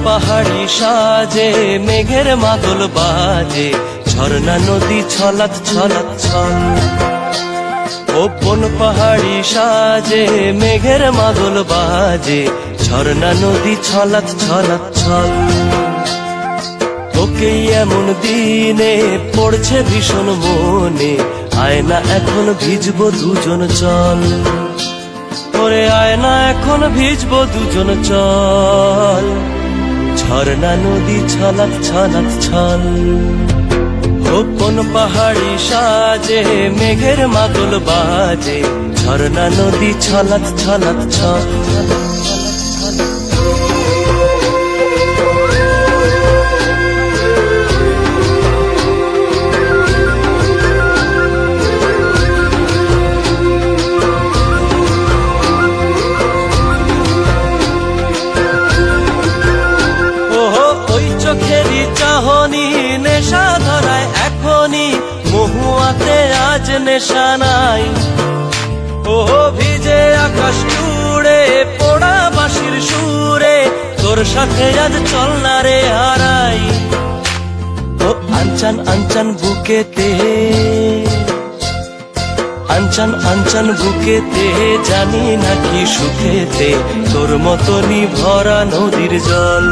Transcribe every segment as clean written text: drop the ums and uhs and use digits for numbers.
পাহাড়ি সাজে মেঘের মাদল বাজে, ঝর্ণা নদী ছলাৎ ছলাৎ ছল। কোন পাহাড়ি সাজে মেঘের মাদল বাজে, ঝর্ণা নদী ছলাৎ ছলাৎ ছল। তোকে এমন দিনে পড়ছে ভীষণ মনে, আয়না এখন ভিজবো দুজন চল। ওরে আয়না এখন ভিজবো দুজন চল, ঝর্ণা নদী ছলাৎ ছলাৎ ছল। কোন পাহাড়ি সাজে মেঘের মাদল বাজে, ঝর্ণা নদী ছলাৎ ছলাৎ ছল। চোখেরই চাহনি নেশা ধরায় এখনই, মহুয়াতে আজ নেশা নাই। ও ভিজে আকাশ জুড়ে পোড়া বাঁশির সুরে, তোর সাথে আজ চল না রে হারাই। ও আনচান আনচান বুকেতে, আনচান আনচান বুকেতে, জানি নাকি সুখেতে তোর মতনই ভরা নদীর জল।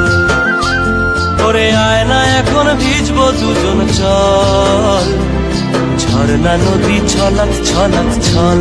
ওরে আয়না এখন ভিজবো দুজন চল, ঝর্ণা নদী ছলাৎ ছলাৎ ছল।